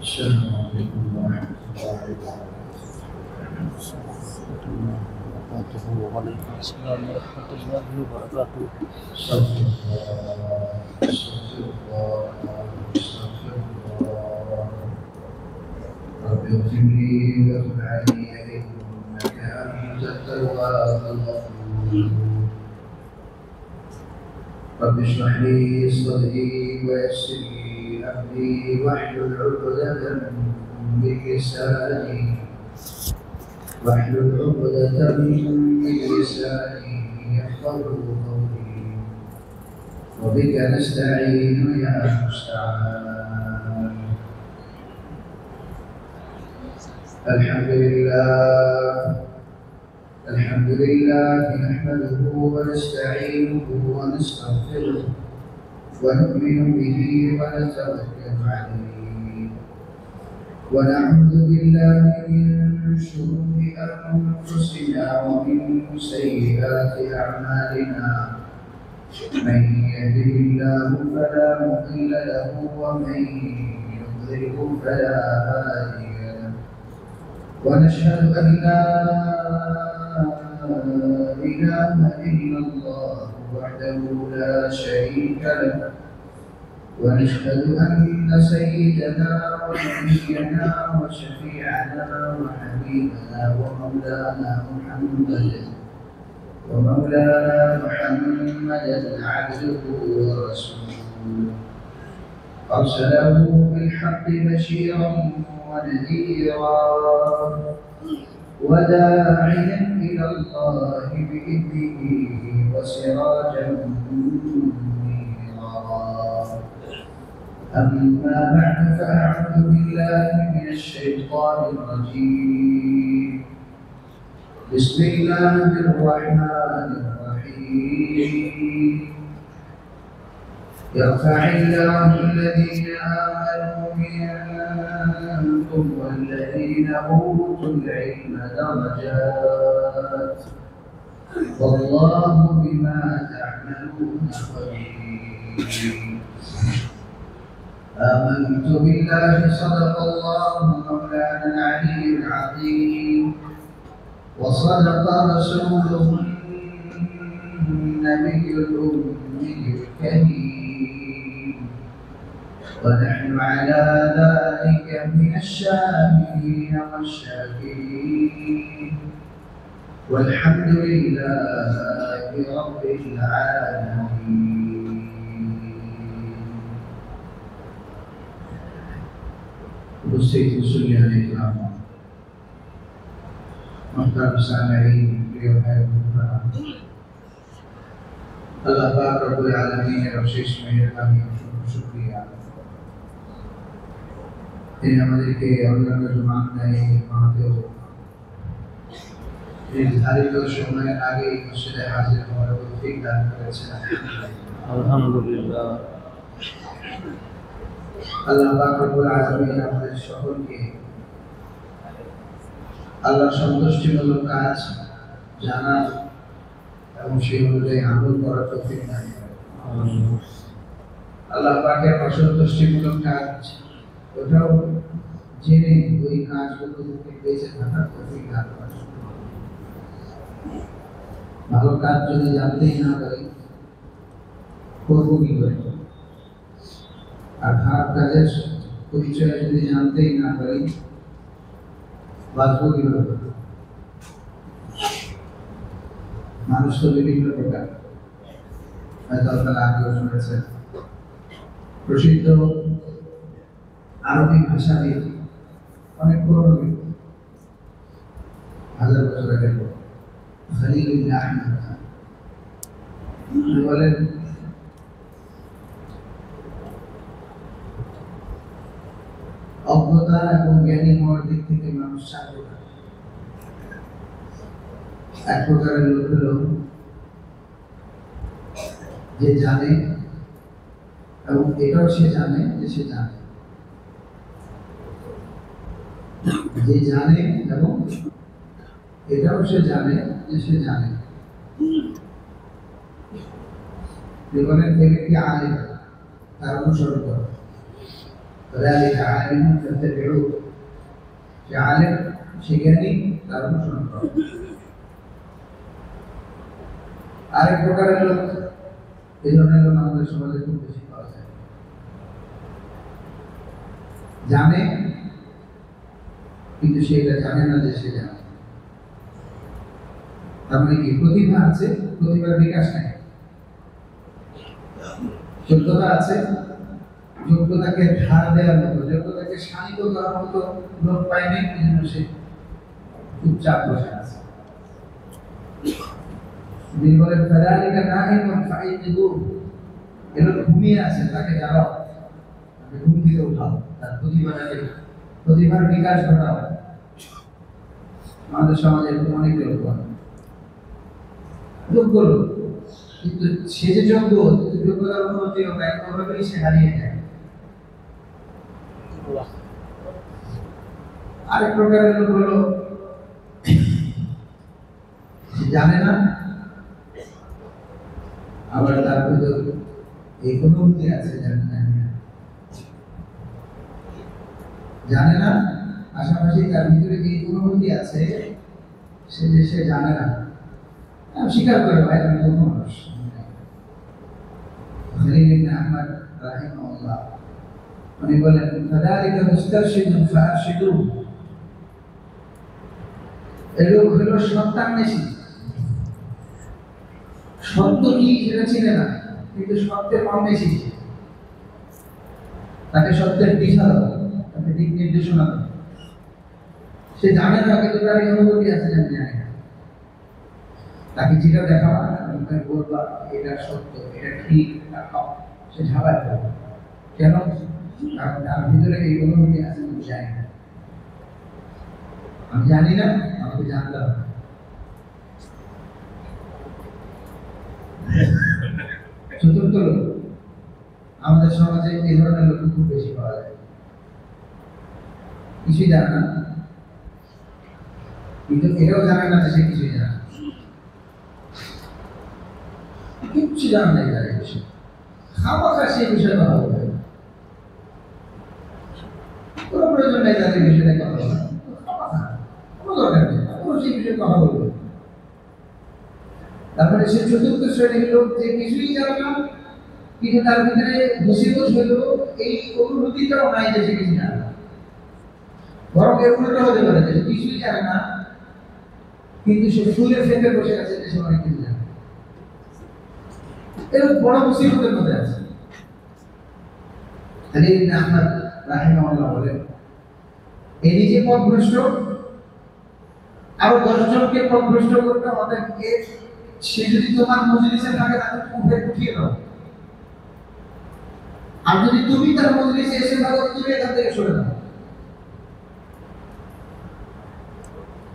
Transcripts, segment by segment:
السلام عليكم ورحمة الله وبركاته. وعليكم السلام ورحمة الله وبركاته. استغفر الله استغفر الله استغفر الله. رب اغفر لي واغفر علي إنك أنت التواب الغفور. رب اشرح لي صدري ويسر لي أمري واحلل عقدة من لساني يفقهوا قولي. وبك نستعين يا مستعان. الحمد لله نحمده ونستعينه ونستغفره ونؤمن به ونتوكل عليه ونعوذ بالله من شرور أنفسنا ومن سيئات أعمالنا. من يهده الله فلا مضل له ومن يضلله فلا هادي له. ونشهد أن لا إله إلا الله وحده لا شريك له. ونشهد أن سيدنا ونبينا وشفيعنا وحبيبنا ومولانا محمدا عبده ورسوله. أرسله بالحق بشيرا ونذيرا وداعيا إلى الله بإذنه وسراجا منيرا. أما بعد فأعوذ بالله من الشيطان الرجيم. بسم الله الرحمن الرحيم. يرفع الله الذين آمنوا منكم والذين أوتوا العلم درجات والله بما تعملون خبير. آمنت بالله صدق الله مولانا العلي العظيم وصدق رسوله النبي الأمي الكريم. ونحن على ذلك من الشاهدين والشاكرين والحمد لله رب العالمين. উপস্থিত মুসলিয়ান ইকরাম, মুহতারাম সামিঈন, প্রিয় ভাই বোনেরা, আল্লাহ পাক রব্বুল আলামিনের অশেষ মেহেরবানি ও শুকরিয়া। তিনি আমাদেরকে অন্যান্য জুমায় মাহতেও নির্ধারিত সময়ের আগে মসজিদে হাজির হওয়ার তৌফিক দান করেছেন। আলহামদুলিল্লাহ। আল্লাহ পাক রব্বুল আলামিন আমাদের সকলকে আল্লাহর সন্তুষ্টিমূলক কাজ জানার এবং সেই অনুযায়ী আমল করার তৌফিক দান করেন। আল্লাহ পাকের অসন্তুষ্টিমূলক কাজ ওটাও জেনে ওই কাজগুলো থেকে বেঁচে থাকার তৌফিক দান করেন। ভালো কাজ যদি জানতেই না পারি করবো কি করে? আর খারাপ কাজের পরিচয় যদি জানতেই না পারি বাঁচবো কিভাবে? মানুষ তো বিভিন্ন প্রকার, হয়তো আপনারা আগেও শুনেছেন। প্রসিদ্ধ আরবি ভাষাবিদ, অনেক পুরনো ব্যক্তি, 1000 বছর আগের খলিল ইবনে আহমদ খান বলেন, অজ্ঞতা এবং জ্ঞানী হওয়ার দিক থেকে মানুষ 4 প্রকার। এক প্রকারের লোক হলো যে জানে এবং এটাও সে জানে যে সে জানে, যে জানে এবং এটাও সে জানে যে সে জানে। জীবনের ব্যক্তি আলেম, তার অনুসরণ করে। فذلك عالم فاتبعوه সে আলেম সে জ্ঞানী তার অনুসরণ করো। আরেক প্রকারের লোক, এই ধরনের লোক আমাদের সমাজে খুব বেশি পাওয়া যায়। জানে কিন্তু সে এটা জানে না যে সে জানে। তার মানে কি প্রতিভা আছে, প্রতিভার বিকাশ নেই। যোগ্যতা আছে, যোগ্যতাকে ধার দেওয়ার মতো, যোগ্যতাকে শানিত করার মতো লোক পায়নি, এই জন্য সে চুপচাপ বসে আছে। যিনি বলেন ফাযালিকা নাহিমুন ফাইযুহু, এরা ঘুমিয়ে আছে, তাকে জাগাও, তাকে ঘুম থেকে উঠাও, তার প্রতিভার বিকাশ ঘটাও। আমাদের সমাজে অনেক লোক যোগ্য লোক, কিন্তু সে যে যোগ্য, যোগ্যতার উন্নতি ও ব্যর্থভাবেই সে হারিয়ে যায়। আরেক প্রকারের লোক হলো জানে না, আবার তার ভিতর এই অনুভূতি আছে জানে না, পাশাপাশি তার ভিতরে এই অনুভূতি আছে সে জানে না, স্বীকার করে ভাই আমি কোনো মানুষ। আহমদ রাহিমাহুল্লাহ উনি বলেন ফাযালিকা মুস্তারশিদুন ফারশিদুহু, এই লোক হলো সত্যান্বেষী, সত্য কি সেটা চিনে না, কিন্তু সত্যের অন্বেষী। তাকে সত্যের দিশা দাও, তাকে দিক নির্দেশনা দাও। সে জানে না, কিন্তু তার এই অনুভূতি আছে যে আমি জানি না। তাকে যেটা দেখাবা, বলবা এটা সত্য, এটা ঠিক, এটা খাও, সে ঝাঁপায় পড়বে। কেন? কারণ তার ভিতরে এই অনুভূতি আছে আমি জানি না, আমি জানি না, আমাকে জানতে হবে। চতুর্থ লোক, আমাদের সমাজে এই ধরনের লোক খুব বেশি পাওয়া যায়। কিছুই জানে না, কিন্তু এটাও জানে না যে সে কিছুই জানে না, কিচ্ছু জানে না এই বিষয়ে, খামাখা সেই বিষয়ে কথা বলবে, কোনো প্রয়োজন নেই তাদের বিষয়ে কথা বলা, কোনো দরকার নেই, কোনো সেই বিষয়ে কথা বলবে। তারপরে সে চতুর্থ শ্রেণীর লোক, যে কিছুই জানে না, কিন্তু তার ভিতরে মুসিবত হলো এই অনুভূতিটাও নাই যে সে কিছু জানে না। বরং এর উল্টো হতে পারে যে কিছুই জানে না, কিন্তু সে ফুলে ফেঁপে বসে আছে যে সে অনেক কিছু জানে। এর বড় মুসিবতের মধ্যে আছে। আহমদ রাহিমাহুল্লাহ বলেন এই নিজে পথভ্রষ্ট, আরো 10 জনকে পথভ্রষ্ট করতে হবে। সে যদি তোমার মজলিসে থাকে তাকে উঠিয়ে দাও, আর যদি তুমি তার মজলিসে এসে থাকো তুমি এখান থেকে সরে দাও।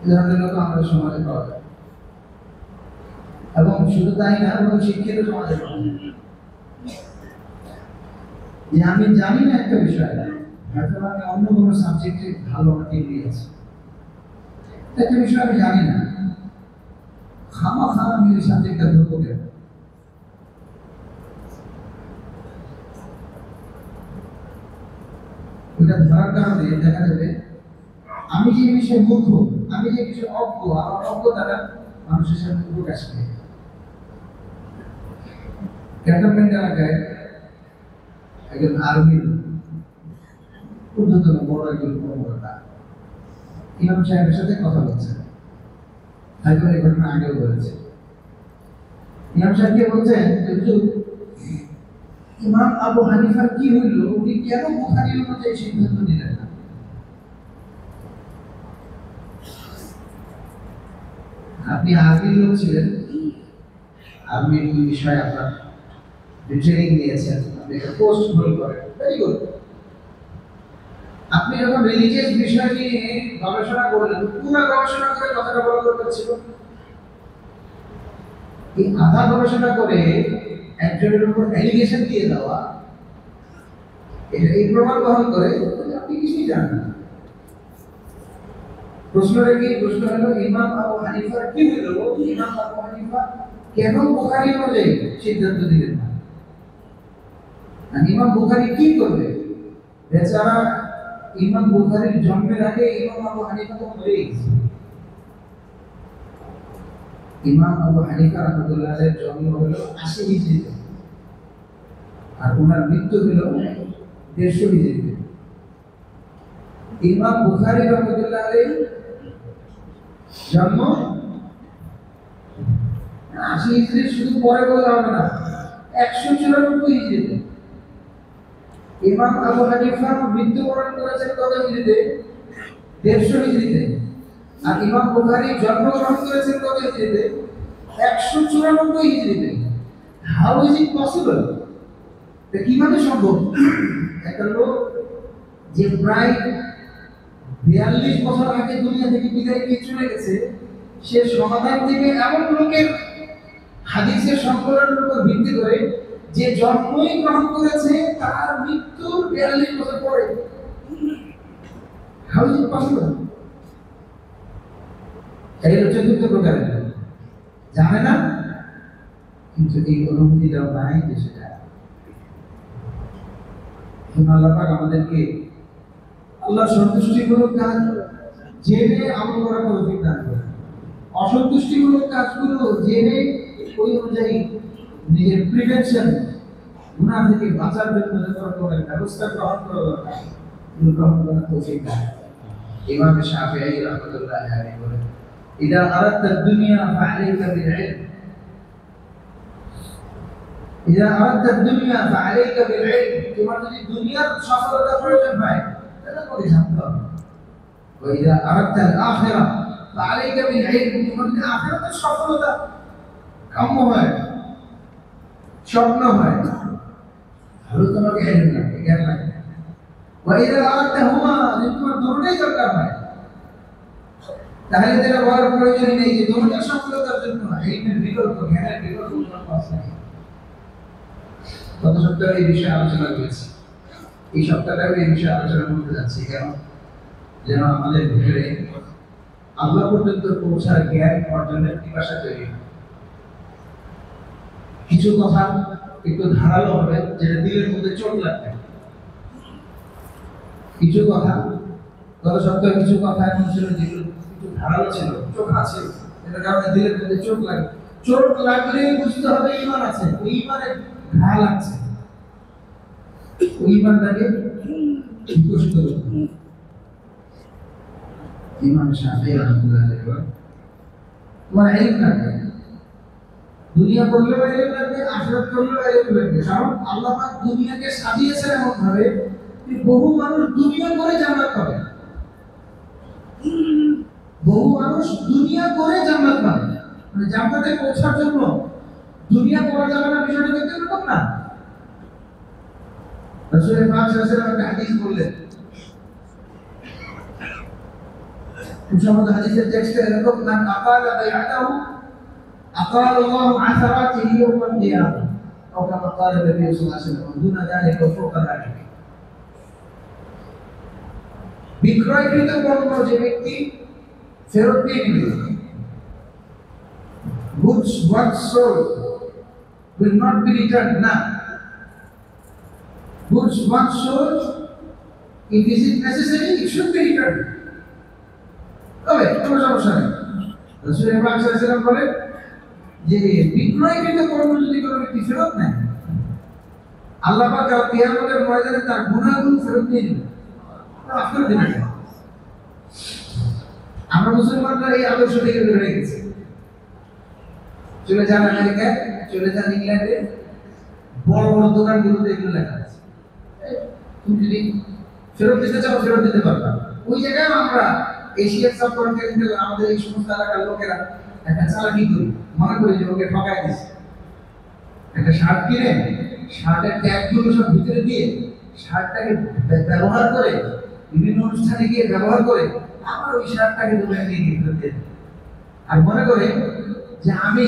এই ধরনের লোক আমাদের সমাজে পাওয়া যায়, এবং শুধু তাই না, এবং শিক্ষিত সমাজে পাওয়া যায়। যে আমি জানি না একটা বিষয়, হয়তো আমি অন্য কোনো সাবজেক্টে ভালো ডিগ্রি আছে, একটা বিষয় আমি জানি না, খামাখা আমি ওই সাবজেক্টটা ধরবো কেন? ওইটা ধরার কারণে দেখা যাবে আমি যে বিষয়ে মূর্খ, আমি যে বিষয়ে অজ্ঞ, আমার অজ্ঞতাটা মানুষের সামনে প্রকাশ করে। ক্যান্টনমেন্ট এলাকায় একজন আর্মির ঊর্ধ্বতন বড় একজন কর্মকর্তা ইমাম সাহেবের সাথে কথা বলছে, হয়তো এই ঘটনা আগেও বলেছে। ইমাম সাহেবকে বলছেন ইমাম আবু হানিফার কি হইল, উনি কেন বুখারী অনুযায়ী সিদ্ধান্ত নিলেন না? আপনি আর্মির লোক ছিলেন, আর্মির বিষয়ে আপনার ট্রেনিং নিয়েছেন, আপনি একটা পোস্ট হোল্ড করেন, ভেরি গুড। আপনি যখন রিলিজিয়াস বিষয় নিয়ে গবেষণা করলেন, পুরো গবেষণা করে কথাটা বলা দরকার ছিল। এই আধা গবেষণা করে একজনের উপর অ্যালিগেশন দিয়ে দেওয়া, এই প্রমাণ বহন করে আপনি কিছুই জানেন না। প্রশ্ন হলো ইমাম আবু হানিফার কি হলো, ইমাম আবু হানিফা কেন বুখারী অনুযায়ী সিদ্ধান্ত দিলেন না? আর ইমাম বুখারী কি করবে বেচারা ইমাম বুখারীর জন্মের আগে ইমাম আবু হানিফা তো মরে গেছে। ইমাম আবু হানিফা রাহমাতুল্লাহ আলাইহির জন্ম হলো 80 হিজরিতে, আর ওনার মৃত্যু হলো 150 হিজরিতে। ইমাম বুখারী রাহমাতুল্লাহ আলাইহির জন্ম 80 হিজরি, শুধু পরে বলা হবে না, 194 হিজরিতে। ইমাম আবু হানিফা মৃত্যুবরণ করেছেন কত হিজরিতে? 150 হিজরিতে। আর ইমাম বুখারী জন্মগ্রহণ করেছেন কত হিজরিতে? 194 হিজরিতে। How is it possible? এটা কিভাবে সম্ভব? একটা লোক যে প্রায় 42 বছর আগে দুনিয়া থেকে বিদায় নিয়ে চলে গেছে, সে সমাধান থেকে এমন লোকের হাদিসের সংকলনের উপর ভিত্তি করে যে জন্মই গ্রহণ করেছে তার মৃত্যুর 42 বছর পরে। How is it possible? এই হচ্ছে চতুর্থ প্রকারের, জানে না কিন্তু এই অনুভূতিটাও নাই যে সেটা। আল্লাহ পাক আমাদেরকে আল্লাহ সন্তুষ্টিমূলক কাজ জেনে আমল করার তৌফিক দান করেন, অসন্তুষ্টিমূলক কাজগুলো জেনে ওই অনুযায়ী নিজের প্রিভেনশন, গুনাহ থেকে বাঁচার জন্য যত ব্যবস্থা গ্রহণ করা দরকার গ্রহণ করার তৌফিক দান। ইমাম শাফিঈ রাহমাতুল্লাহ আলাইহি বলেন, ইদা আরাদতা দুনিয়া ফাআলাইকা বিল ইলম, ইদা আরাদতা দুনিয়া ফাআলাইকা বিল ইলম, তোমার যদি দুনিয়ার সফলতা প্রয়োজন হয় তাহলে করে জানতে হবে। ওয়া ইদা আরাদতা আল আখিরা ফাআলাইকা বিল ইলম, তোমার যদি আখিরাতের সফলতা কাম্য হয়, স্বপ্ন হয়, তাহলে তোমাকে ইলম লাগবে, জ্ঞান লাগবে। ওয়া ইদা আরাদতা হুমা, যদি তোমার দুটোই দরকার হয় তাহলে তারা বলার প্রয়োজন নেই যে দুটোর সফলতার জন্য ইলমের বিকল্প, জ্ঞানের বিকল্প কোনো পথ নেই। গত সপ্তাহে এই বিষয়ে আলোচনা করেছি, এই সপ্তাহটাও এই বিষয়ে আলোচনা করতে যাচ্ছি। কেন? যেন আমাদের ভিতরে আল্লাহ পর্যন্ত পৌঁছার জ্ঞান অর্জনের পিপাসা তৈরি হয়। কিছু কথা একটু ধারালো হবে, যেটা দিলের মধ্যে চোট লাগবে। কিছু কথা, গত সপ্তাহে কিছু কথা এমন ছিল যেগুলো একটু ধারালো ছিল, চোখা ছিল, এটার কারণে দিলের মধ্যে চোট লাগে। চোট লাগলে বুঝতে হবে ঈমান আছে, ওই ঈমানের ঘা লাগছে, ওই ঈমানটাকে বিকশিত করতে। ইমাম শাফিঈ রাহমাতুল্লাহ আলাইহি বলেন, তোমার ইলম লাগবে, দুনিয়া করলেও ইলম লাগবে, আখিরাত করলেও ইলম লাগবে। কারণ আল্লাহ পাক দুনিয়াকে সাজিয়েছেন এমন ভাবে যে বহু মানুষ দুনিয়া করে জান্নাত পাবে, বহু মানুষ দুনিয়া করে জান্নাত পাবে। মানে জান্নাতে পৌঁছার জন্য দুনিয়া করা যাবে না, বিষয়টা দেখতে এরকম না। রাসূল পাক সাল্লাল্লাহু আলাইহি ওয়াসাল্লাম একটা হাদিস বললেন, মুসলমান হাদিসের টেক্সটে এরকম, মান আকালা বাইআতাহু আকাল আল্লাহু আসারাতিহি ইয়াওমাল কিয়ামাহ, আও কামা ক্বালা নবী সাল্লাল্লাহু আলাইহি ওয়াসাল্লাম, দুনা যালিকা ফাওকা যালিকা। বিক্রয়কৃত পণ্য যে ব্যক্তি ফেরত দিয়ে দিবে, goods once sold will not be returned. Now, goods once sold, if is it necessary, it should be returned. তবে কোনো সমস্যা নেই। রাসূল পাক সাল্লাল্লাহু আলাইহি ওয়াসাল্লাম বলেন যে বিক্রয়কৃত পণ্য যদি কোনো ব্যক্তি ফেরত নেয়, আল্লাহ পাক কিয়ামতের ময়দানে তার গুনাহগুলো ফেরত দিয়ে দিবেন, মাফ করে দিবেন। আমরা মুসলমানরা এই আদর্শ থেকে দূরে হয়ে গেছি। চলে যান আমেরিকায়, চলে যান ইংল্যান্ডে, বড় বড় দোকানগুলোতে এগুলো লেখা আছে, তুমি যদি ফেরত দিতে চাও ফেরত দিতে পারবা। ওই জায়গায় আমরা এশিয়ার সাবকন্টিনেন্টে আমাদের এই সমস্ত এলাকার লোকেরা একটা চালাকি করি, মনে করি যে ওকে ঠকাই দিচ্ছে। একটা শার্ট কিনে শার্টের ট্যাগগুলো সব ভিতরে দিয়ে শার্টটাকে ব্যবহার করে বিভিন্ন অনুষ্ঠানে গিয়ে ব্যবহার করে আবার ওই শার্টটাকে দোকানে নিয়ে গিয়ে ফেরত দিয়ে, আর মনে করে যে আমি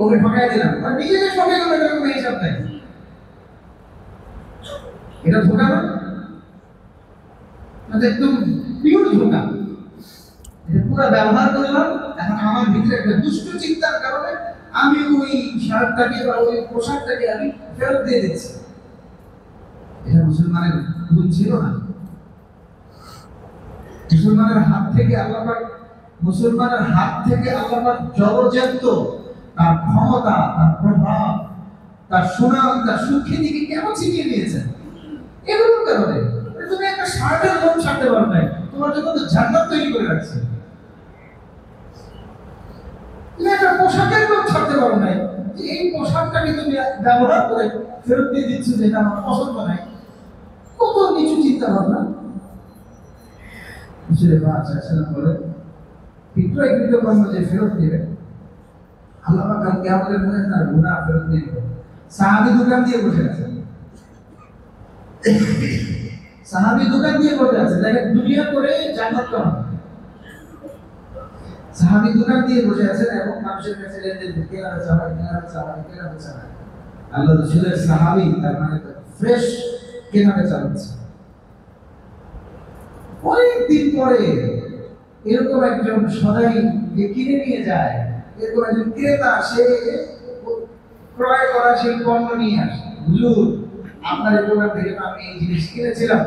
ওকে ঠকাই দিলাম, আর নিজেকে ঠকাই গেল, এরকম হিসাব নাই। এটা ধোকা না, একদম পিওর ধোকা। এটা পুরো ব্যবহার করলাম, এখন আমার ভিতরে একটা দুষ্ট চিন্তার কারণে আমি ওই শার্টটাকে বা ওই পোশাকটাকে আমি ফেরত দিয়ে দিচ্ছি। এটা মুসলমানের ভুল ছিল না। মুসলমানের হাত থেকে আল্লাহ জড়োজ্যান্ত তার ক্ষমতা, তার প্রভাব, তার সুনাম, তার সুখ্যাতিকে কেন ছিনিয়ে নিয়েছেন? এগুলোর কারণে। তুমি একটা শার্টের লোম ছাড়তে পারো না, তোমার জন্য তো জান্নাত তৈরি করে রাখছে। তুমি একটা পোশাকের লোম ছাড়তে পারো না, যে এই পোশাকটাকে তুমি ব্যবহার করে ফেরত দিয়ে দিচ্ছ, যেটা আমার পছন্দ নাই। কত নিচু চিন্তা ভাবনা। বলে বিক্রয়কৃত পণ্য যে ফেরত দেবে, আল্লাহ পাক কালকে আমাদের মনে তার গুনাহ ফেরত দিয়ে দেবে। সাহাবী দোকান দিয়ে বসে আছে, দেখেন দুনিয়া করে জান্নাত কেমন। সাহাবী দোকান দিয়ে বসে আছেন এবং মানুষের কাছে লেনদেন কেনা বেচা হয়। আল্লাহ রাসূলের সাহাবী, তার মানে ফ্রেশ কেনা বেচা হচ্ছে। অনেকদিন পরে এরকম একজন সদাই যে কিনে নিয়ে যায়, এরকম একজন ক্রেতা, সে ক্রয় করা সেই পণ্য নিয়ে আসে। হুজুর, আপনার এই দোকান থেকে আমি এই জিনিস কিনেছিলাম,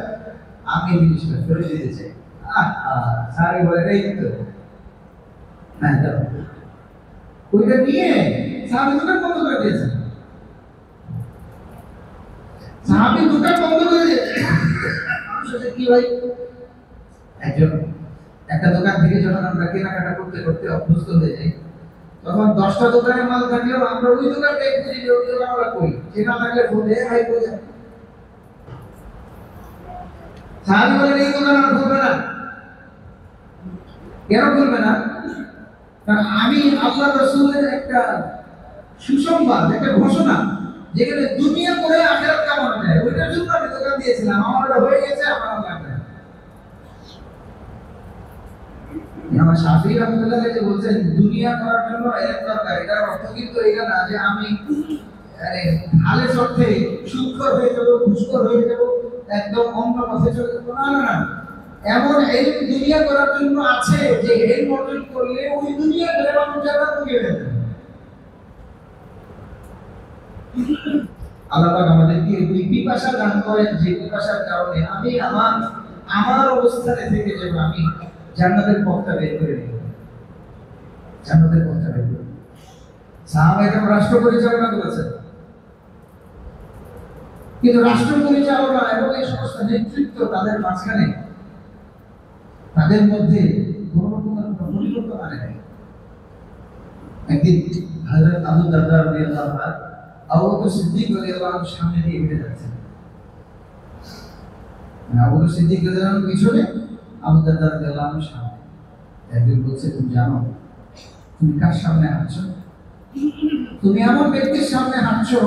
আমি এই জিনিসটা ফেরত দিতে চাই। সাহাবী বলে, এই তো হ্যাঁ দাও। ওইটা নিয়ে সাহাবী দোকান বন্ধ করে দিয়েছে। কি ভাই, একটা দোকান থেকে যখন আমরা কেনাকাটা করতে করতে অভ্যস্ত হয়ে যাই, তখন 10টা দোকানের মাল থাকলেও আমরা ওই দোকানটাই খুঁজি যে ওই দোকান আমরা করি। চেনা থাকলে ফোন ভাই কই যান। সাহাবী বলেন, এই দোকান আর খুলবে না। কেন খুলবে না? কারণ আমি আল্লাহ রাসূলের একটা সুসংবাদ, একটা ঘোষণা, যেখানে দুনিয়া করে আখিরাত কামানো যায়, ওইটার জন্য আমি দোকান দিয়েছিলাম। আমারটা হয়ে গেছে, আমার লাগবে। আমার শাফি রাহমাতুল্লাহ যে বলছেন দুনিয়া করার জন্য এর দরকার, এটার অর্থ কিন্তু এটা না যে আমি হালে অর্থে সুদখোর হয়ে যাব, ঘুষখোর হয়ে যাব, একদম অন্য পথে চলে যাব। না না না, এমন এই দুনিয়া করার জন্য আছে যে এই অর্জন করলে ওই দুনিয়া ধরে মানুষ জান্নাত পেয়ে যাবে। আল্লাহ পাক আমাদেরকে এই পিপাসা দান করেন, যে পিপাসার কারণে আমি আমার অবস্থানে থেকে যাব, আমি জান্নাতের পথটা বের করে নিব। জান্নাতের পথটা বের করে। সাহাবায়ে রাষ্ট্র পরিচালনা করেছেন, কিন্তু রাষ্ট্র পরিচালনা এবং এই সমস্ত নেতৃত্ব, তাদের মাঝখানে, তাদের মধ্যে কোনো রকমের পরিবর্তন আনে নাই। একদিন হযরত আবু দারদা রাদিয়াল্লাহু আনহু আবু বকর সিদ্দিক রাদিয়াল্লাহু আনহু সামনে দিয়ে হেঁটে যাচ্ছেন। আবু বকর সিদ্দিক রাদিয়াল্লাহু আনহু পিছনে, আবু দারদা রাদিয়াল্লাহু আনহু সামনে। একদিন বলছে, তুমি জানো তুমি কার সামনে হাঁটছো? তুমি এমন ব্যক্তির সামনে হাঁটছো,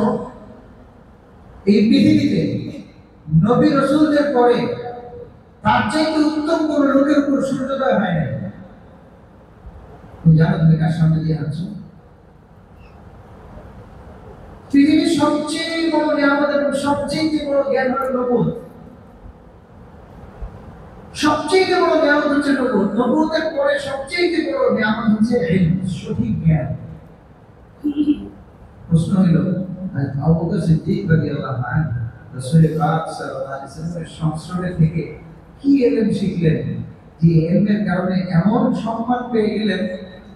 এই পৃথিবীতে নবী রাসূলদের পরে তার চাইতে উত্তম কোন লোকের উপর সূর্যোদয় হয় না। তুমি জানো তুমি কার সামনে দিয়ে হাঁটছো? পৃথিবীর সবচেয়ে বড় নিয়ামত এবং সবচেয়ে বড় জ্ঞান হলো নবুয়ত। সবচেয়ে বড় নিয়ামত হচ্ছে নবুয়ত। নবুয়তের পরে সবচেয়ে বড় নিয়ামত হচ্ছে ইলম, সঠিক জ্ঞান। প্রশ্ন হলো, আবু বকর সিদ্দিক রাদিয়াল্লাহু আনহু রাসূল পাক সাল্লাল্লাহু আলাইহি ওয়াসাল্লামের সংস্রবে থেকে কি ইলম শিখলেন, যে ইলমের কারণে এমন সম্মান পেয়ে গেলেন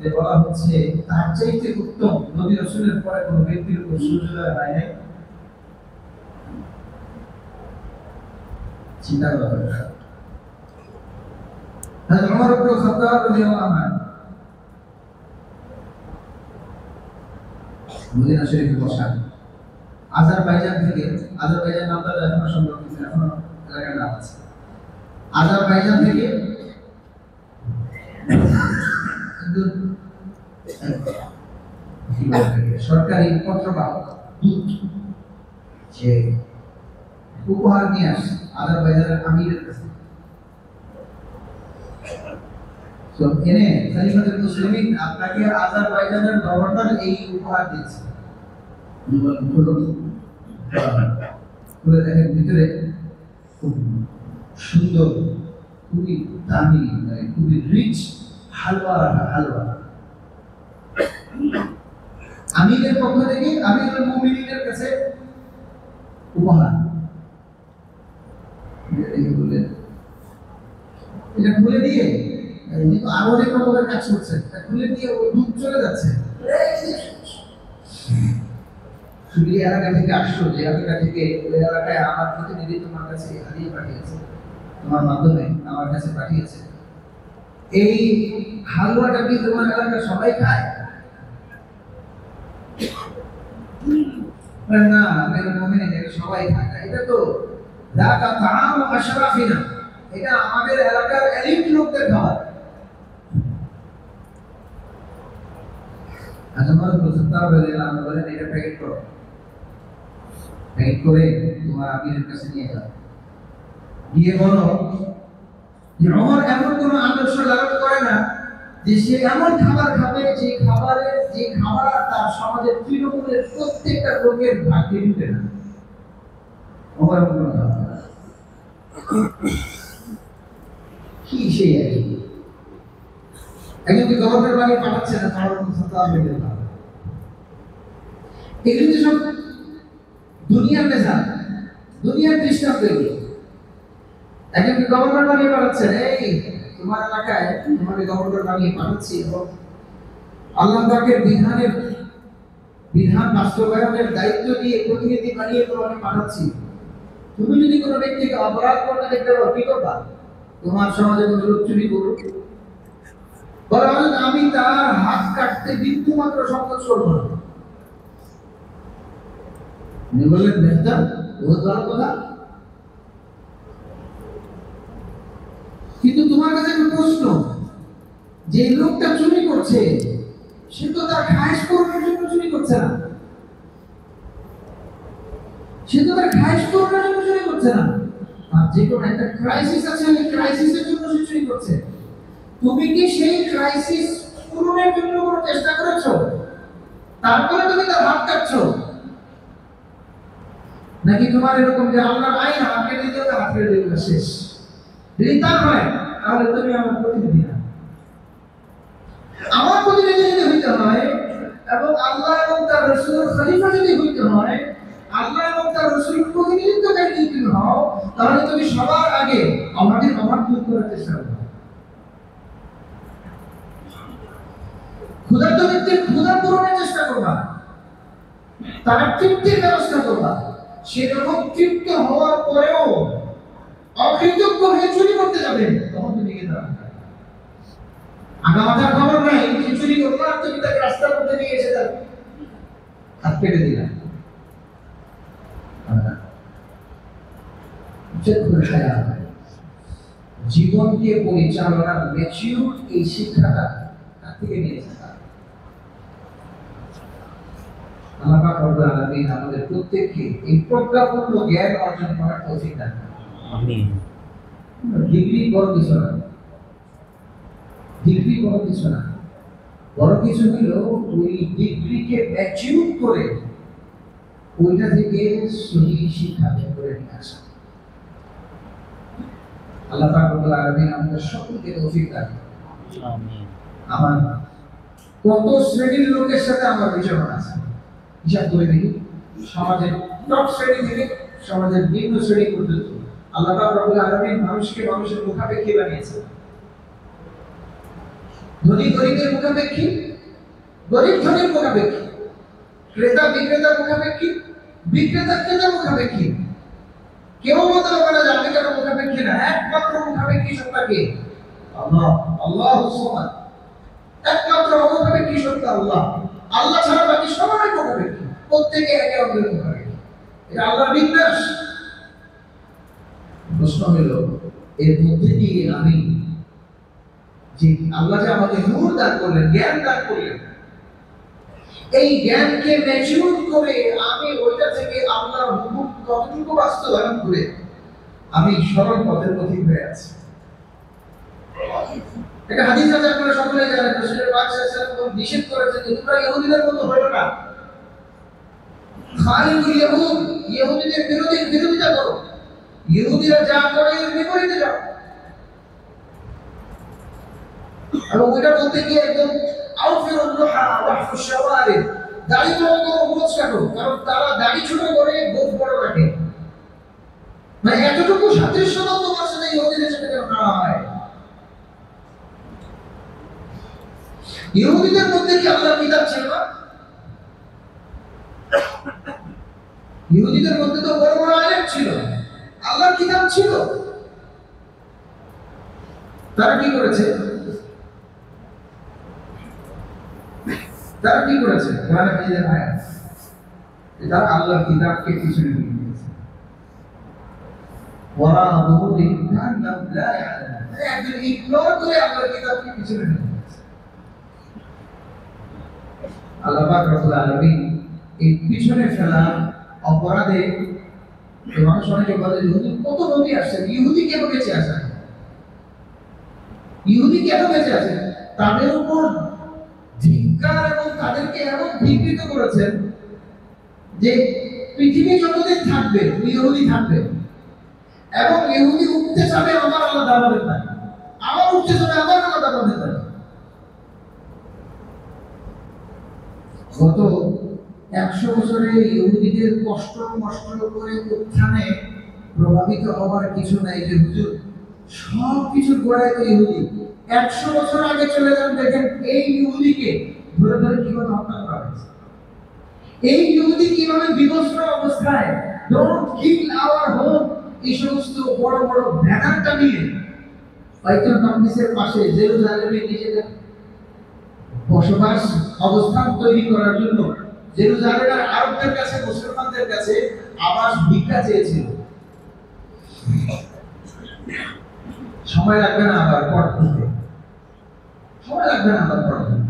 যে বলা হচ্ছে তার চাইতে উত্তম নবী রাসূলের পরে কোনো ব্যক্তির উপর সূর্যোদয় হয় নাই। চিন্তা করা। হযরত ওমর ইবনে খাত্তাব রাদিয়াল্লাহু আনহু মদিনা শরীফে বসা, আজারবাইজান থেকে, আজারবাইজান নামটা এখনো সংরক্ষিত, এখনো এলাকার নাম আছে। আজারবাইজান থেকে সরকারি পত্রবাহক দূত যে উপহার নিয়ে আসে আজারবাইজানের আমিরের কাছে। তো এনে খলিফাতুল মুসলিমিন আপনাকে আজারবাইজানের গভর্নর এই উপহার দিয়েছে। খুলে দেখেন ভিতরে খুব সুন্দর, খুবই দামি, মানে খুবই রিচ হালুয়া রাখা, হালুয়া। আমিরের পক্ষ থেকে আমিরুল মুমিনিনের কাছে উপহার। বললেন এটা খুলে দিয়ে আরো অনেক রকমের কাজ করছে, খুলে দিয়ে ও দুধ চলে যাচ্ছে। শুধু এলাকা থেকে আসলো, যে এলাকা থেকে ওই এলাকায় আমার প্রতিনিধি তোমার কাছে হারিয়ে পাঠিয়েছে, তোমার মাধ্যমে আমার কাছে পাঠিয়েছে। এই হালুয়াটা কি তোমার এলাকার সবাই খায়? না, মেরে মুমিনিন, এটা সবাই খায় না। এটা তো যাকা তাআম আশরাফিনা, এটা আমাদের এলাকার এলিট লোকদের খাবার। তোমার প্রস্তাব বলেন, আমরা বলেন এটা প্যাকেট করো, প্যাকেট করে তোমার আমিরের কাছে নিয়ে যাও, গিয়ে বলো যে ওমর এমন কোনো আদর্শ লালন করে না যে সে এমন খাবার খাবে যে খাবার তার সমাজের তৃণমূলের প্রত্যেকটা লোকের ভাগ্যে জুটে না। ওমর এমন কোনো খাবার কি সেই একজনকে গভর্নর বানিয়ে পাঠাচ্ছে না, তার এগুলি সব দুনিয়ার মেজাজ, দুনিয়ার দৃষ্টান্ত। এগুলো একজনকে গভর্নর বানিয়ে পাঠাচ্ছেন, এই তোমার এলাকায় তোমাকে গভর্নর বানিয়ে পাঠাচ্ছি এবং আল্লাহ পাকের বিধান বাস্তবায়নের দায়িত্ব দিয়ে প্রতিনিধি বানিয়ে তোমাকে পাঠাচ্ছি। তুমি যদি কোনো ব্যক্তিকে অপরাধ করতে দেখতে পাও, কি করবা? তোমার সমাজে কোনো লোক চুরি করুক, বরং আমি তার হাত কাটতে বিন্দু মাত্র সংকোচ করবো না। বললেন বেহতার, বহুত ভালো কথা, কিন্তু তোমার কাছে একটা প্রশ্ন, যে লোকটা চুরি করছে সে তো তার খায়েশ পূরণের জন্য চুরি করছে না, সে তো তার খায়েশ পূরণের জন্য চুরি করছে না, আর যে কোনো একটা ক্রাইসিস আছে, ওই ক্রাইসিসের জন্য সে চুরি করছে। তুমি কি সেই ক্রাইসিস পূরণের জন্য কোনো চেষ্টা করেছো? তারপরে তুমি তার হাত কাটছো? নাকি তোমার এরকম যে আল্লাহর আইন হাত কেটে দিতে হবে, হাত কেটে দিতে শেষ? যদি তা হয় তাহলে তুমি আমার প্রতিনিধি না। আমার প্রতিনিধি যদি হইতে হয় এবং আল্লাহ এবং তার রাসূলের খলিফা যদি হইতে হয়, আল্লাহ এবং তার রাসূলের প্রতিনিধিত্বকারী যদি তুমি হও, তাহলে তুমি সবার আগে আমাদের অভাব দূর করার চেষ্টা করবে। ক্ষুধার্ত ব্যক্তির ক্ষুধা পূরণের চেষ্টা করবা, তার তৃপ্তির ব্যবস্থা করবা। সেরকম তৃপ্ত হওয়ার পরেও অকৃতজ্ঞ হয়ে চুরি করতে যাবে, তখন তুমি গিয়ে দাঁড়াবে। আগামাথার খবর নাই যে চুরি করবো, আর তুমি তাকে রাস্তার মধ্যে নিয়ে এসে যাবে, হাত কেটে দিলাম। জীবনকে পরিচালনার ম্যাচিউর এই শিক্ষাটা তার থেকে নিয়েছে। আল্লাহ পাক রব্বুল আলামিন আমাদের প্রত্যেককে এই প্রজ্ঞাপূর্ণ জ্ঞান অর্জন করার তৌফিক দান করুন। আমিন। ডিগ্রি বড় কিছু না, ডিগ্রি বড় কিছু না, বড় কিছু হলো ওই ডিগ্রিকে ম্যাচিউর করে ওইটা থেকে সহি শিক্ষা বের করে নিয়ে আসা। আল্লাহ পাক রব্বুল আলামিন আমাদের সকলকে তৌফিক দান করুন। আমিন। আমার কত শ্রেণীর লোকের সাথে আমার বিচরণ আছে, হিসাব করে দেখি। সমাজের টপ শ্রেণী থেকে সমাজের নিম্ন শ্রেণী পর্যন্ত আল্লাহ পাক রব্বুল আলামিন মানুষকে মানুষের মুখাপেক্ষী বানিয়েছে। ধনী গরিবের মুখাপেক্ষী, গরিব ধনীর মুখাপেক্ষী, ক্রেতা বিক্রেতার মুখাপেক্ষী, বিক্রেতা ক্রেতার মুখাপেক্ষী। কেউ বলতে পারবে না যে আমি কেন মুখাপেক্ষী না। একমাত্র মুখাপেক্ষী সত্তাকে আল্লাহ, আল্লাহু সামাদ। একমাত্র মুখাপেক্ষী সত্তা আল্লাহ। আল্লাহ ছাড়া বাকি সবাই মুখাপেক্ষী, প্রত্যেকে একে অপরের মুখাপেক্ষী। এটা আল্লাহর বিন্যাস। প্রশ্ন হলো, এর মধ্যে দিয়ে আমি যে আল্লাহ যে আমাকে নূর দান করলেন, জ্ঞান দান করলেন, এই জ্ঞানকে ম্যাচিউর করে আমি ওইটা থেকে আল্লাহর হুকুম কতটুকু বাস্তবায়ন করে আমি সরল পথের পথিক হয়ে আছি। একটা হাদিস আছে, আপনারা সকলেই জানেন, রাসূলুল্লাহ সাল্লাল্লাহু আলাইহি ওয়াসাল্লাম নিষেধ করেছেন যে তোমরা ইহুদিদের মতো হয়ো না। খালিদুল ইহুদ, ইহুদিদের বিরোধিতা করো, ইহুদিরা যা করে এর বিপরীতে যাও। এবং ওইটা বলতে গিয়ে একদম আউফিরুল লুহা ওয়াহফুশ শাওয়ারিব, দাড়ি বড় করো, গোছ কাটো, কারণ তারা দাড়ি ছোট করে গোছ বড় রাখে। আমরা এতটুকু সাদৃশ্যতা তোমার সাথে ইহুদিদের সাথে কেন না হয়? ইহুদিদের মধ্যে কি আল্লাহর কিতাব ছিল না? ইহুদিদের মধ্যে তো বড় বড় আলেম ছিল, আল্লাহর কিতাব ছিল। তারা কি করেছে? তারা কি করেছে? কোরআনে মাজিদের আয়াত, তারা আল্লাহর কিতাবকে পিছনে নিয়ে গিয়েছে। ওয়ারা যুহুরিহিম কান্নাহুম লা ইয়ালামুন, একদম ইগনোর করে আল্লাহর কিতাবকে পিছনে নিয়ে গিয়েছে। আল্লাহ পাক রব্বুল আলামিন এই পিছনে ফেলা অপরাধে মানুষ অনেকে বলে ইহুদি কত নবী আসছেন, ইহুদি কেন বেঁচে আছে? ইহুদি কেন বেঁচে আছে? তাদের উপর ধিক্কার এবং তাদেরকে এমন বিকৃত করেছেন যে পৃথিবী যতদিন থাকবে ইহুদি থাকবে, এবং ইহুদি উঠতে যাবে আমার আলাদা আমাদের নাই, আমার উঠতে যাবে আমার আলাদা আমাদের নাই। গত 100 বছরে ইহুদিদের কষ্ট করে উত্থানে প্রভাবিত হওয়ার কিছু নাই যে হুজুর সব কিছুর গোড়ায় তো ইহুদি। 100 বছর আগে চলে যান, দেখেন এই ইহুদিকে ধরে ধরে কিভাবে হত্যা করা হয়েছে, এই ইহুদি কিভাবে বিবস্ত্র অবস্থায় ডোন্ট কিল আওয়ার হোম এই সমস্ত বড় বড় ব্যানারটা নিয়ে বাইতুল মাকদিসের পাশে জেরুজালেমে নিজেদের বসবাস অবস্থান তৈরি করার জন্য জেরুজালেমের আরবদের কাছে, মুসলমানদের কাছে আবাস ভিক্ষা চেয়েছিল। সময় লাগবে না আবার পর থেকে, সময় লাগবে না আবার পর থেকে।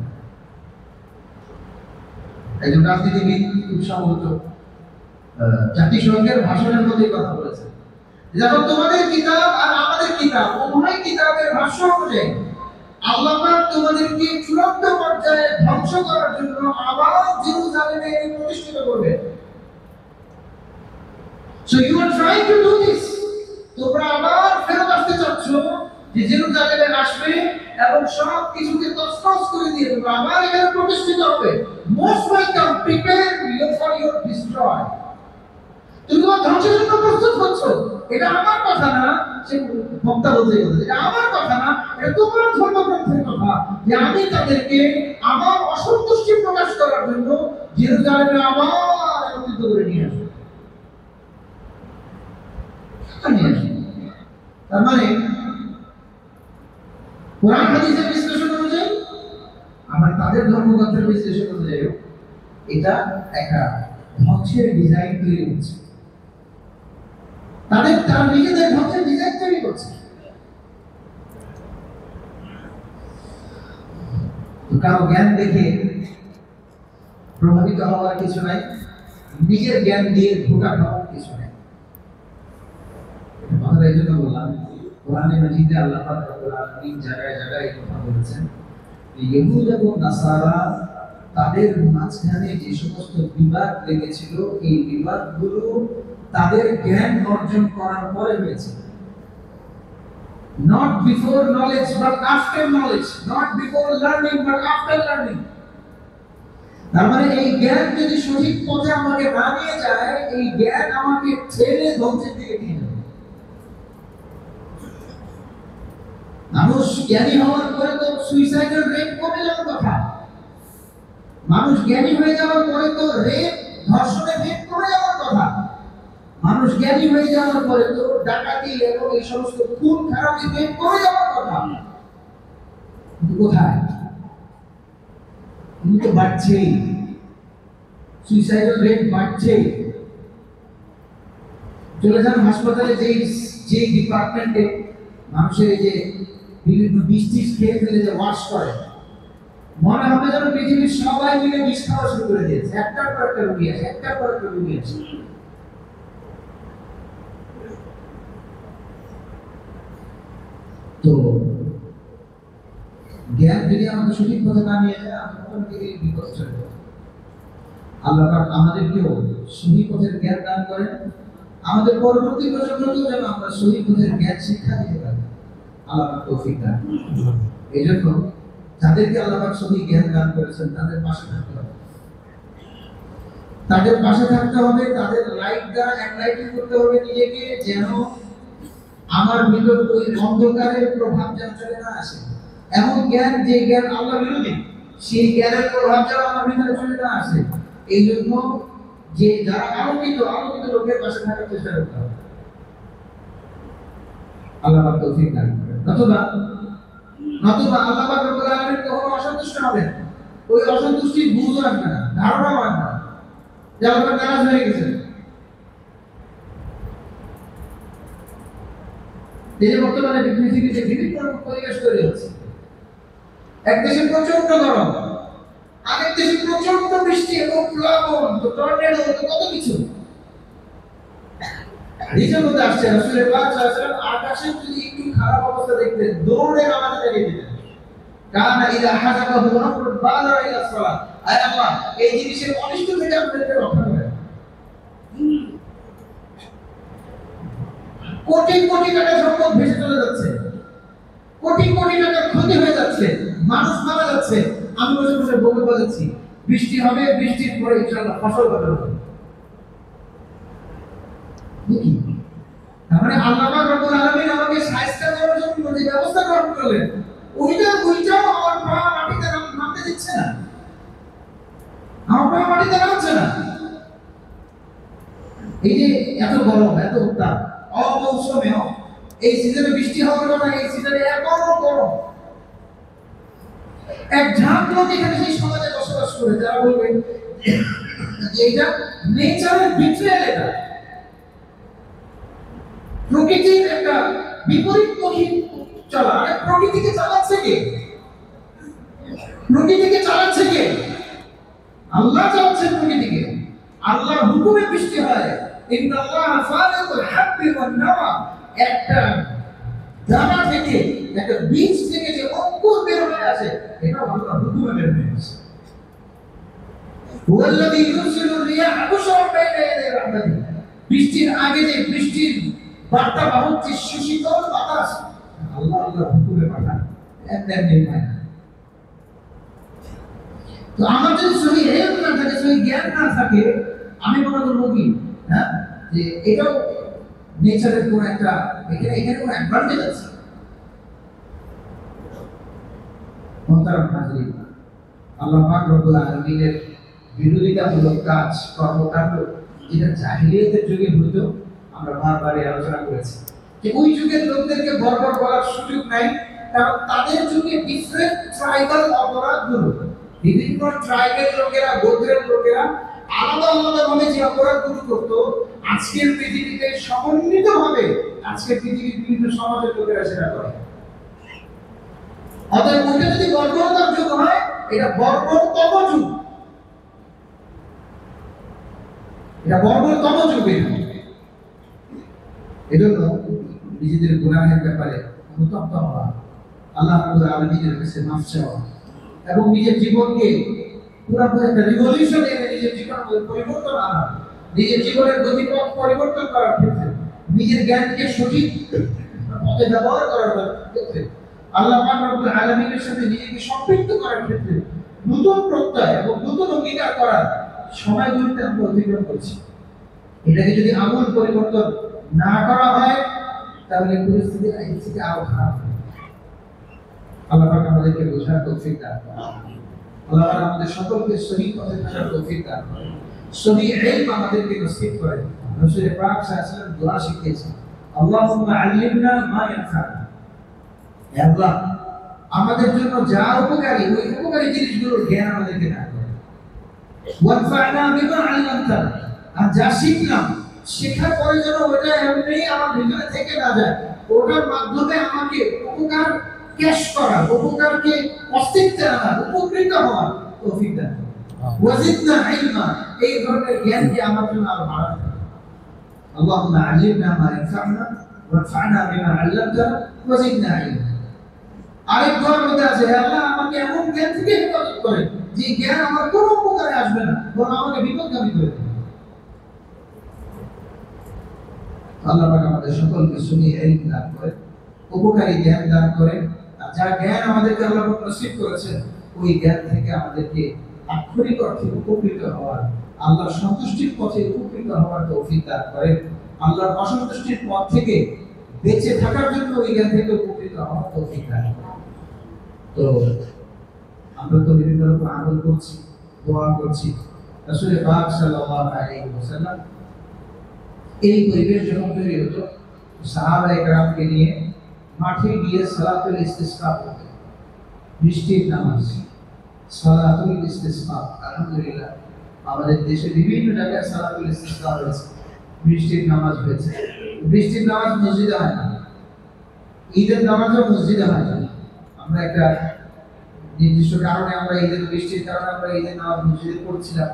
একজন রাজনীতিবিদ খুব সম্ভবত জাতিসংঘের ভাষণের মধ্যে কথা বলেছে, যখন তোমাদের কিতাব আর আমাদের কিতাব উভয় কিতাবের ভাষ্য অনুযায়ী আল্লাহ পাক তোমাদেরকে চূড়ান্ত পর্যায়ে ধ্বংস করার জন্য আবার জেরুজালেমে প্রতিষ্ঠিত করবেন। So you are trying to do this. তোমরা আবার ফেরত আসতে চাচ্ছ যে জেরুজালেমে আসবে এবং সব কিছুকে তছনছ করে দিয়ে তোমরা আবার এখানে প্রতিষ্ঠিত হবে। Most welcome, prepare for your destroy. তুমি তোমার ধ্বংসের জন্য প্রস্তুত হচ্ছ, এটা আমার কথা না, সে বক্তা বলতে গেছে এটা আমার কথা না, এটা তোমার ধর্মগ্রন্থের কথা যে আমি তাদেরকে আমার অসন্তুষ্টি প্রকাশ করার জন্য জেরুজালেমে আবার একত্রিত করে নিয়ে আসবো। তার মানে কোরআন হাদিসের বিশ্লেষণ অনুযায়ী, আমার তাদের ধর্মগ্রন্থের বিশ্লেষণ অনুযায়ী এটা একটা ধ্বংসের ডিজাইন তৈরি হচ্ছে, তার নিজেদের ধ্বংসের ডিজাইন তৈরি করছে। কারো জ্ঞান দেখে প্রভাবিত হওয়ার কিছু নাই, নিজের জ্ঞান দিয়ে ধোঁকা খাওয়ার কিছু নাই। কথাটা এই জন্য বললাম, কোরআনে মাজিদে আল্লাহ পাক রব্বুল আলামিন জায়গায় জায়গায় কথা বলেছেন ইহুদ এবং নাসারা তাদের মাঝখানে যে সমস্ত বিবাদ লেগেছিল এই বিবাদগুলো তাদের জ্ঞান অর্জন করার পরে হয়েছে। Not before knowledge but after knowledge, not before learning but after learning. তার মানে এই জ্ঞান যদি সঠিক পথে আমাকে না নিয়ে যায়, এই জ্ঞান আমাকে ঠেলে ধ্বংসের দিকে নিয়ে যাবে। মানুষ জ্ঞানী হওয়ার পরে তো সুইসাইডের রেট কমে যাওয়ার কথা, মানুষ জ্ঞানী হয়ে যাওয়ার পরে তো রেপ ধর্ষণের রেট কমে যাওয়ার কথা, মানুষ জ্ঞানী হয়ে যাওয়ার পরে তো ডাকাতি এবং এই সমস্ত খুন খারাপি রেট কমে যাওয়ার কথা। কিন্তু কোথায়? কিন্তু বাড়ছেই, সুইসাইডের রেট বাড়ছেই। চলে যান হাসপাতালে, যেই ডিপার্টমেন্টে মানুষের যে বিভিন্ন বিষ টিষ খেয়ে ফেলে যে ওয়াশ করে, মনে হবে যেন পৃথিবীর সবাই মিলে বিষ খাওয়া শুরু করে দিয়েছে, একটার পর একটা রুগী আছে, একটার পর একটা রুগী আছে। তো জ্ঞান যদি আমাদের সঠিক পথে না নিয়ে যায়, আমরা কোন দিকে বিপদ চলে যাবে। আল্লাহ পাক আমাদেরকেও সঠিক পথের জ্ঞান দান করেন, আমাদের পরবর্তী প্রজন্মকেও যেন আমরা সঠিক পথের জ্ঞান শিক্ষা দিতে পারি। আল্লাহ পাক তৌফিক দান। এই জন্য যাদেরকে আল্লাহ পাক সঠিক জ্ঞান দান করেছেন তাদের পাশে থাকতে হবে। তাদের পাশে থাকতে হবে, তাদের লাইট দ্বারা এনলাইটেন করতে হবে নিজেকে, যেন আমার ভিতর ওই অন্ধকারের প্রভাব যেন চলে না আসে। এমন জ্ঞান যে জ্ঞান আল্লাহ বিরোধী, সেই জ্ঞানের প্রভাব যেন আমার ভিতরে চলে না আসে। এই জন্য যে যারা আলোকিত আলোকিত লোকের পাশে থাকার চেষ্টা করতে হবে। আল্লাহ পাক তৌফিক দান করেন। নতুবা আল্লাহ পাক রব্বুল আলামিন কখনো অসন্তুষ্ট হবেন। ওই অসন্তুষ্টির বুঝ রাখবে না, ধারণাও রাখবে না যে আল্লাহ নারাজ হয়ে গেছেন। এই যে বর্তমানে পৃথিবীতে বিভিন্ন পরিবেশ তৈরি হচ্ছে, এক দেশে প্রচন্ড গরম, আরেক দেশে প্রচন্ড বৃষ্টি এবং প্লাবন, তো টর্নেডো, তো কত কিছু রিজের মধ্যে আসছে। রাসূলের পাক সাল্লাল্লাহু আলাইহি ওয়াসাল্লাম আকাশে যদি একটু খারাপ অবস্থা দেখতেন, দৌড়ে নামাজে দাঁড়িয়ে যেতেন। কানা ইযা হাসাবাহু আমরুন বাদারা ইলা সালাত। আয় আল্লাহ, এই জিনিসের অনিষ্ট থেকে আমাদেরকে রক্ষা করেন। কোটি কোটি টাকা সম্পদ ভেসে চলে যাচ্ছে, কোটি কোটি টাকার ক্ষতি হয়ে যাচ্ছে, মানুষ মারা যাচ্ছে। আমি বসে বসে বলে বলেছি বৃষ্টি হবে, বৃষ্টির পরে ইনশাআল্লাহ ফসল হবে। তার মানে আল্লাহ পাক রব্বুল আলামিন আমাকে সাহায্য করার জন্য যে ব্যবস্থা গ্রহণ করলেন, ওইটাও আমার পা মাটিতে নামতে দিচ্ছে না, আমার পা মাটিতে নামছে না। এই যে এত গরম, এত উত্তাপ, অমৌসুমে এই সিজনে বৃষ্টি হওয়ার কথা, এই সিজনে এত গরম। এক ঝাঁক লোক এখানে সেই সমাজে বসবাস করে, যারা বলবে এইটা নেচারের বিট্রিয়াল, এটা প্রকৃতির একটা বিপরীতমুখী চলা। আরে প্রকৃতিকে চালাচ্ছে কে? প্রকৃতিকে চালাচ্ছে কে? আল্লাহ চালাচ্ছেন প্রকৃতিকে। আল্লাহর হুকুমে বৃষ্টি হয়। ইন্নাল্লাহা ফালিকুল হাব্বি ওয়ান নাওয়া, একটা দানা থেকে, একটা বীজ থেকে যে অঙ্কুর বের হয়ে আসে, এটা আল্লাহর হুকুমে বের হয়ে আসে। হুয়াল্লাযী ইউরসিলু রিয়াহা বুশরান বাইনা ইয়াদাই রাহমাতিহি, বৃষ্টির আগে যে বৃষ্টির বার্তা বাহক যে সুশীতল বাতাস, আল্লাহর হুকুমে পাঠান, এমনি পায় না। তো আমার যদি সহি ইলম না থাকে, সহি জ্ঞান না থাকে, আমি মনে করবো কি, হ্যাঁ, যে এটাও নেচারের কোন একটা, এখানে কোন অ্যাডভান্টেজ আছে। মোহতারাম হাজিরিন, আল্লাহ পাক রব্বুল আলামিনের বিরোধিতামূলক কাজ, কর্মকাণ্ড যেটা জাহিলিয়াতের যুগে হতো, আমরা বারবার আলোচনা করেছি যে ওই যুগের লোকদেরকে বর্বর বলার সুযোগ নাই, কারণ তাদের যুগে ডিফারেন্ট ট্রাইবাল অপরাধগুলো, বিভিন্ন ট্রাইবের লোকেরা, গোত্রের লোকেরা আলাদা আলাদা ভাবে যে অপরাধগুলো করতো, আজকের পৃথিবীতে সমন্বিত ভাবে আজকের পৃথিবীর বিভিন্ন সমাজের লোকেরা সেটা করে। অতএব ওইটা যদি বর্বরতার যুগ হয়, এটা বর্বরতম যুগ, এটা বর্বরতম যুগ। এজন্য নিজেদের গুনাহের ব্যাপারে অনুতপ্ত হওয়া, আল্লাহ রাব্বুল আলামিনের কাছে মাফ চাওয়া, এবং নিজের জীবনকে পুরোপুরি একটা রিভলিউশন এনে নিজের জীবনে পরিবর্তন আনা, নিজের জীবনের গতিপথ পরিবর্তন করার ক্ষেত্রে, নিজের জ্ঞানকে সঠিক পথে ব্যবহার করার ক্ষেত্রে, আল্লাহ পাক রব্বুল আলামিনের সাথে নিজেকে সম্পৃক্ত করার ক্ষেত্রে নতুন প্রত্যয় এবং নতুন অঙ্গীকার করার সময়গুলিতে আমরা অতিক্রম করছি। এটাকে যদি আমূল পরিবর্তন না করা হয়, তাহলে পরিস্থিতি আরো খারাপ হবে। আল্লাহ পাক আমাদেরকে বোঝার তৌফিক দান করেন। আল্লাহ পাক আমাদের সকলকে সঠিক পথে থাকার তৌফিক দান করেন। সঠিক ইলম আমাদেরকে নসিব করেন। রাসূল পাক সাল্লাল্লাহু আলাইহি ওয়াসাল্লাম দোয়া শিখিয়েছেন, আল্লাহুম্মা আল্লিমনা মা ইয়ানফা'না। হে আল্লাহ, আমাদের জন্য যা উপকারী, ওই উপকারী জিনিসগুলোর জ্ঞান আমাদেরকে দান করেন। ওয়ানফা'না বিমা আল্লামতানা, আর যা শিখলাম, শেখার পরে যেন ওটা এমনি আমার ভিতরে থেকে না যায়, ওটার মাধ্যমে আমাকে উপকার ক্যাশ করা, উপকারকে অস্তিত্বে আনা, উপকৃত হওয়ার তৌফিক দান করুন। ওয়াজিদনা ইলমা, এই ধরনের জ্ঞানকে আমার জন্য আরো বাড়ান। আল্লাহুম্মা আল্লিমনা মা ইয়ানফা'না ওয়ানফা'না বিমা আল্লামতানা ওয়াজিদনা ইলমা। আরেক দোয়ার মধ্যে আছে, হে আল্লাহ, আমাকে এমন জ্ঞান থেকে হেফাজত করেন যে জ্ঞান আমার কোনো উপকারে আসবে না, বরং আমাকে বিপদগামী করে দেবে। আল্লাহ পাক আমাদের সকলকে সহি ইলম দান করেন, উপকারী জ্ঞান দান করেন, আর যা জ্ঞান আমাদেরকে আল্লাহ পাক নসিব করেছেন, ওই জ্ঞান থেকে আমাদেরকে আক্ষরিক অর্থে উপকৃত হওয়ার আল্লাহর সন্তুষ্টির পথে উপকৃত হওয়ার তৌফিক দান করেন, আল্লাহর অসন্তুষ্টির পথ থেকে বেঁচে থাকার জন্য ওই জ্ঞান থেকে উপকৃত হওয়ার তৌফিক দান করেন। তো আমরা তো বিভিন্ন রকম আমল করছি, দোয়া করছি। রাসূল পাক সাল্লাল্লাহু আলাইহি ওয়াসাল্লাম এই পরিবেশ যখন তৈরি হতো, সাহাবায়ে কেরামকে নিয়ে মাঠে গিয়ে সালাতুল ইস্তিসকা পড়তেন, বৃষ্টির নামাজ, সালাতুল ইস্তিসকা। আলহামদুলিল্লাহ আমাদের দেশে বিভিন্ন জায়গায় সালাতুল ইস্তিসকা হয়েছে, বৃষ্টির নামাজ হয়েছে। বৃষ্টির নামাজ মসজিদে হয় না, ঈদের নামাজও মসজিদে হয় না। আমরা একটা নির্দিষ্ট কারণে আমরা ঈদের বৃষ্টির কারণে আমরা ঈদের নামাজ মসজিদে পড়ছিলাম।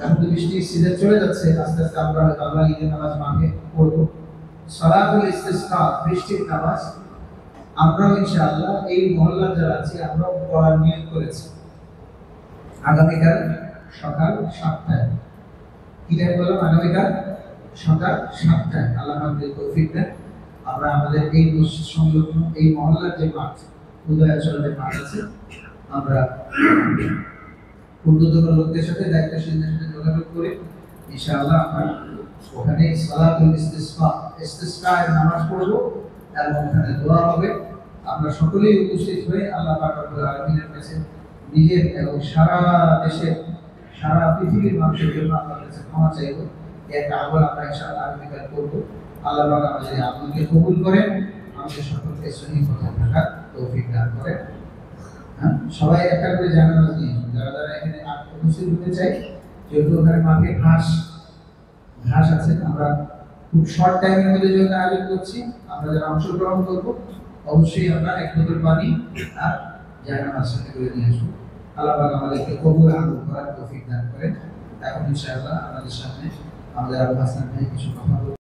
এখন তো বৃষ্টির সিজন চলে যাচ্ছে, আস্তে আস্তে আমরা হয়তো আল্লাহ ঈদের নামাজ মাঠে পড়বো। সালাতুল ইস্তিসকা বৃষ্টির নামাজ আমরাও ইনশাআল্লাহ এই মহল্লা যারা আছে আমরাও পড়ার নিয়ত করেছি। আগামীকাল সকাল 7টায়, কি টাইম বললাম? আগামীকাল সকাল 7টায় আল্লাহ আমাদের তৌফিক দেন, আমরা আমাদের এই মসজিদ সংলগ্ন এই মহল্লার যে মাঠ, উদয়াচলের যে মাঠ আছে, আমরা ঊর্ধ্বতন লোকদের সাথে, দায়িত্বশীলদের সাথে যোগাযোগ করে ইনশাআল্লাহ আমরা ওখানে সালাতুল ইস্তিসকার নামাজ পড়ব এবং ওখানে দোয়া হবে। আমরা সকলেই উপস্থিত হয়ে আল্লাহ পাক রব্বুল আলামিনের কাছে নিজের এবং সারা দেশের, সারা পৃথিবীর মানুষের জন্য আল্লাহর কাছে ক্ষমা চাইব। একটা আমল আমরা ইনশাআল্লাহ আগামীকাল করব। আল্লাহ পাক আমাদের আমলকে কবুল করেন, আমাদের সকলকে সহিহ পথে থাকার তৌফিক দান করেন। সবাই একটা করে জানানো নিয়ে যারা যারা এখানে উপস্থিত হতে চাই, যেহেতু ওখানে মাঠে ঘাস আছে, আমরা খুব শর্ট টাইমের মধ্যে যখন আয়োজন করছি, আমরা যারা অংশগ্রহণ করবো অবশ্যই আমরা এক বোতল পানি আর জায়নামাজ সাথে করে নিয়ে আসবো। আল্লাহ পাক আমাদেরকে কবুল আমল করার তৌফিক দান করেন। এখন ইনশাআল্লাহ আমাদের সামনে আমাদের আবু হাসান ভাই কিছু কথা